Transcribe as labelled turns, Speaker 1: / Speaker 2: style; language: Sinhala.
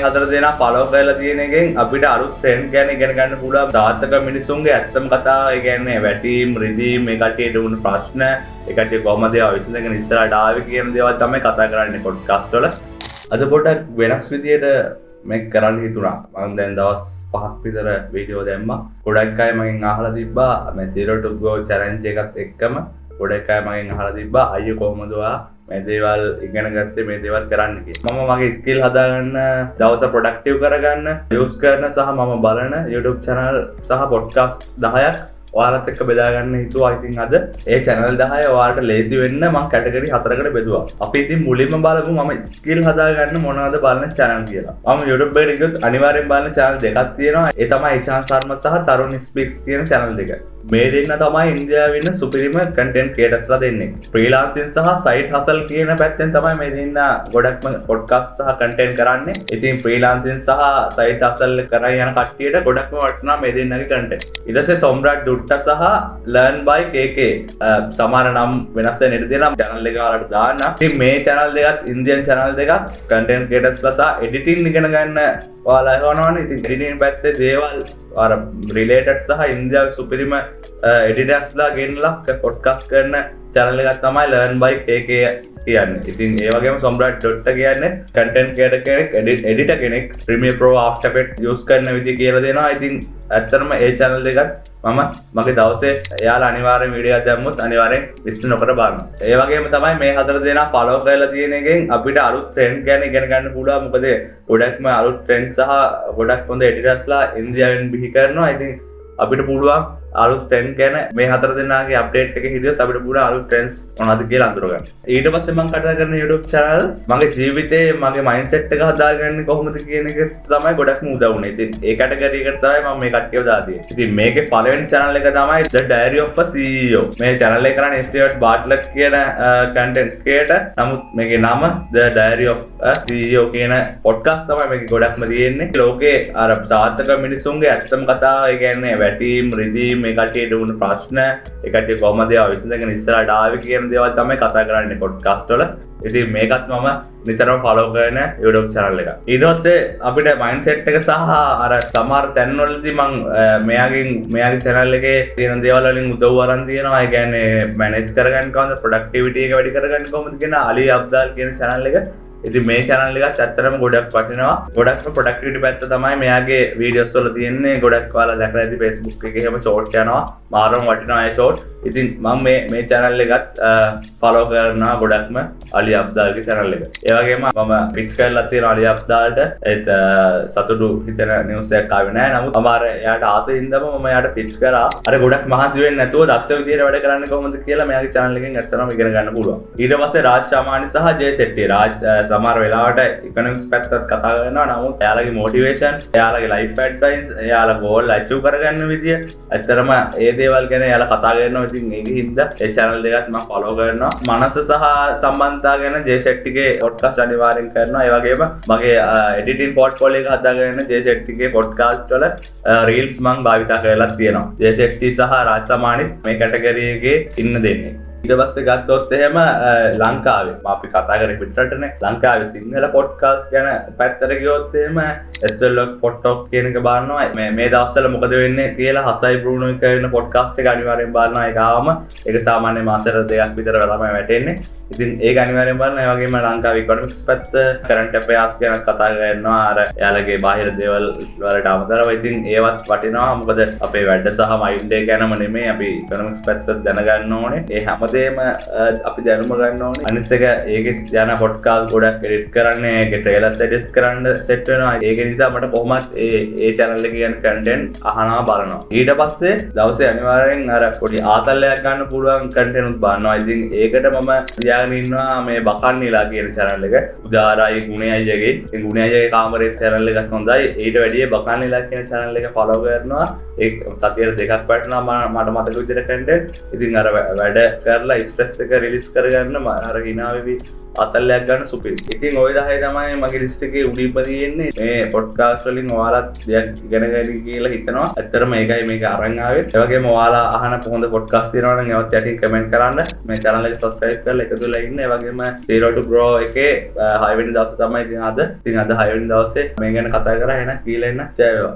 Speaker 1: හතර දෙනා ෆලෝ කරලා තියෙන එකෙන් අපිට අලුත් ට්‍රෙන්ඩ් ගැන ඉගෙන ගන්න පුළුවන්. සාර්ථක මිනිසුන්ගේ ඇත්තම කතාව, ඒ කියන්නේ වැටීම්, රිදීම්, මේ කට්ටියට වුණ ප්‍රශ්න, ඒ කට්ටිය කොහොමද ඒවා විසඳගෙන ඉස්සරහට ආවේ කියන දේවල් තමයි කතා කරන්නේ පොඩ්කාස්ට් වල. අද පොඩ්ඩක් වෙනස් විදියට මේක කරන්න හිතුණා. මම දැන් දවස් 5ක් විතර වීඩියෝ දැම්මා. ගොඩක් අය මගෙන් අහලා තිබ්බා මේ Zero to Go challenge එකත් එක්කම ගොඩක් අය මගෙන් අහලා තිබ්බා අයියෝ කොහොමද ඔයා මේ දේවල් ඉගෙන ගත්තේ, මේ දේවල් කරන්න කියලා. මම මගේ ස්කිල් හදාගන්න, දවස ප්‍රොඩක්ටිව් කරගන්න යූස් කරන සහ මම බලන YouTube channel සහ podcast 10ක් ඔයාලත් එක්ක බෙදා ගන්න හිතුවා. ඉතින් අද ඒ channel 10 ඔයාලට ලේසි වෙන්න මම කැටගරි 4කට බෙදුවා. අපි ඉතින් මුලින්ම බලමු මම ස්කිල් හදාගන්න මොනවද බලන channel කියලා. මම YouTube එකට ගියොත් අනිවාර්යෙන් බලන channel දෙකක් තියෙනවා. ඒ තමයි ඉෂාන් ශර්මා සහ තරුණ ස්පීක්ස් කියන channel දෙක. මේ දෙන්න තමයි ඉන්දියාවේ ඉන්න සුපිරිම content creatorsලා දෙන්නේ. freelancing සහ side hustle කියන පැත්තෙන් තමයි මේ දෙන්න ගොඩක්ම podcast සහ content කරන්නේ. ඉතින් freelancing සහ side hustle කරගෙන යන කට්ටියට ගොඩක්ම වටිනවා මේ දෙන්නගේ content. ඊට පස්සේ සොම්රාට් සහ learn by KK සමාන නම් වෙනස් වෙන ඉඩ දෙනවා channel එක වලට දාන්න. ඉතින් මේ channel දෙකත් Indian channel දෙකක් content creatorsලා සහ editing ඉගෙන ගන්න ඔයාලා හොනවනේ. ඉතින් editing පැත්තේ දේවල් අර related සහ ඉන්දියාවේ සුපිරිම editorsලා ගෙන්නලා podcast කරන channel එකක් තමයි learn by KK කියන්නේ. ඉතින් ඒ වගේම සොම්රාට් ඩොට්ට කියන්නේ content creator කෙනෙක්, editor කෙනෙක්, Premiere Pro, After Effects use කරන විදිහ කියලා දෙනවා. ඉතින් ඇත්තටම ඒ channel දෙකත් මම මගේ දවසේ එයාලා අනිවාර්යෙන් වීඩියෝ එකක් දැම්මොත් අනිවාර්යෙන් මිස් නොකර බලන්න. ඒ වගේම තමයි මේ හතර දෙනා ෆලෝ කරලා තියෙන එකෙන් අපිට අලුත් ට්‍රෙන්ඩ් ගැන ඉගෙන ගන්න පුළුවන්. මොකද ගොඩක්ම අලුත් ට්‍රෙන්ඩ් සහ ගොඩක් හොඳ එඩිටර්ස්ලා ඉන්දියාවෙන් බිහි කරනවා. ඉතින් අපිට පුළුවන් අලුත් ට්‍රෙන්ඩ් ගැන මේ හතර දෙනාගේ අප්ඩේට් එක හිටියොත් අපිට පුළුවන් අලුත් ට්‍රෙන්ඩ්ස් මොනවද කියලා අඳුර ගන්න. ඊට පස්සේ මම කතා කරන YouTube channel මගේ ජීවිතේ මගේ මයින්ඩ්සෙට් එක හදාගන්නේ කොහොමද කියන එක තමයි ගොඩක්ම උදව් වුනේ. ඉතින් ඒ කැටගරි එකට තමයි මම මේ කට්ටියව දාතියි. ඉතින් මේකේ පළවෙනි channel එක තමයි The Diary of a CEO. මේ channel එක කරන්නේ Stuart Bartlett කියන content creator. නමුත් මේකේ නම The Diary of a CEO කියන podcast තමයි මේකේ ගොඩක්ම තියෙන්නේ. ලෝකේ අර සාර්ථක මිනිසුන්ගේ ඇත්තම කතාව, ඒ කියන්නේ වැටීම්, රිදීම්, මේ කට්ටියට වුණ ප්‍රශ්න, ඒ කට්ටිය කොහොමද ඒවා විසඳගෙන ඉස්සරහට ආවේ කියන දේවල් තමයි කතා කරන්නේ podcast වල. ඉතින් මේකත් මම නිතරම ෆලෝ කරන YouTube channel එක. ඊට පස්සේ අපිට mindset එක සහ අර සමහර තැන්වලදී මම මෙයාගේ channel එකේ තියෙන දේවල් වලින් උදව් අරන් තියෙනවා. ඒ කියන්නේ manage කරගන්න කොහොමද, productivity එක වැඩි කරගන්න කොහොමද කියන අලි අබ්දාල් කියන channel එක. ඉතින් මේ channel එකත් ඇත්තටම ගොඩක් වටිනවා. ගොඩක්ම productivity පැත්ත තමයි මෙයාගේ videos වල තියෙන්නේ. ගොඩක් ඔයාලා දැකලා ඇති Facebook එකේ එහෙම short යනවා. මාරම වටිනවා ඒ short. ඉතින් මම මේ channel එකත් follow කරනවා ගොඩක්ම අලි අබ්දාල්ගේ channel එක. ඒ වගේම මම pitch කරලා තියෙන අලි අබ්දාල්ට ඒත් සතුටු හිතෙන news එකක් ආවේ නැහැ. නමුත් මම අර එයාට ආසෙ හින්දාම මම එයාට pitch කරා. අර ගොඩක් මහන්සි වෙන්නේ නැතුව දක්ෂ විදියට වැඩ කරන්නේ කොහොමද කියලා මෙයාගේ channel එකෙන් ඇත්තටම ඉගෙන ගන්න පුළුවන්. ඊට පස්සේ රාජ් ශාමානි සහ ජේ සෙට්ටි. රාජ් සමහර වෙලාවට ඉකොනොමික්ස් පැත්තත් කතා කරනවා. නමුත් එයාලගේ මොටිවේෂන්, එයාලගේ ලයිෆ් ඇඩ්වයිස්, එයාලා ගෝල් අචීව් කරගන්න විදිය ඇත්තටම ඒ දේවල් ගැන එයාලා කතා කරනවා. ඉතින් ඒකෙ හින්දා ඒ channel දෙකත් මම follow කරනවා. මනස සහ සම්බන්ධතා ගැන ජේ ෂෙට්ටිගේ podcast අනිවාර්යෙන් කරනවා. ඒ වගේම මගේ editing portfolio එක හදාගෙන ජේ ෂෙට්ටිගේ podcast වල reels මම භාවිතා කරලා තියෙනවා. ජේ ෂෙට්ටි සහ රාජ් සමානිත් මේ category එකේ ඉන්න දෙන්නේ. ඊට පස්සේ ගත්තොත් එහෙම ලංකාවේ අපි කතා කරේ පිටරටනේ. ලංකාවේ සිංහල පොඩ්කාස්ට් ගැන පැත්තට ගියොත් එහෙම SLOK පොඩ්ටොක් කියන එක බලනවා. මේ දවස්වල මොකද වෙන්නේ කියලා හසයි බ්‍රූනෝ කරන පොඩ්කාස්ට් එක අනිවාර්යෙන් බලනවා. ඒක ආවම ඒක සාමාන්‍ය මාසෙට 2ක් විතර තමයි වැටෙන්නේ. ඉතින් ඒක අනිවාර්යෙන් බලනවා. ඒ වගේම ලංකාවේ ඉකොනොමික්ස් පැත්ත, කරන්ට් ඇෆෙයර්ස් ගැන කතා කරනවා. අර එයාලගේ බාහිර දේවල් වලට අමතරව ඉතින් ඒවත් වටිනවා. මොකද අපේ වැඩ සහ මයින්ඩ් එක ගැනම නෙමෙයි අපි ඉකොනොමික්ස් පැත්ත දැනගන්න ඕනේ. ඒ හැමදේම අපි දැනුම ගන්න ඕනේ. අනිත් එක ඒකේ යන පොඩ්කාස්ට් ගොඩක් එඩිට් කරන්නේ, ඒකේ ට්‍රේලර්ස් එඩිට් කරන්න සෙට් වෙනවා. ඒක නිසා මට කොහොමත් ඒ channel එකේ යන content අහනවා බලනවා. ඊට පස්සේ දවසේ අනිවාර්යෙන් අර පොඩි ආතල්ලයක් ගන්න පුළුවන් content උත් බලනවා. ඉතින් ඒකට මම තියාගෙන ඉන්නවා මේ බකන්නිලා කියන channel එක. උදාරයි ගුණයයි ජගේ. ඉතින් ගුණයයි කාමරේ channel එකත් හොඳයි. ඊට වැඩිය බකන්නිලා කියන channel එක follow කරනවා. ඒ සතියට දෙකක් වටනවා මට මතක විදිහට content. ඉතින් අර වැඩ කරලා ස්ට්‍රෙස් එක රිලීස් කරගන්න අර හිනාවෙවි අතල්ලයක් ගන්න සුපිරි. ඉතින් ওই 10 තමයි මගේ ලිස්ට් එකේ උඩින්ම තියෙන්නේ. මේ පොඩ්කාස්ට් වලින් ඔයාලත් දෙයක් ඉගෙන ගන්න කියලා හිතනවා. ඇත්තටම ඒකයි මේක අරන් ආවේ. ඒ වගේම ඔයාලා අහන හොඳ පොඩ්කාස්ට් තියෙනවා නම් ඒවත් යටින් කමෙන්ට් කරන්න. මේ channel එක subscribe කරලා එකතු වෙලා ඉන්න. ඒ වගේම Zero to Grow එකේ 6 වෙනි දවසේ තමයි ඉතින් අද 6 වෙනි දවසේ මේ ගැන කතා කරා. එහෙනම් කියලා එන්න. ජය වේවා.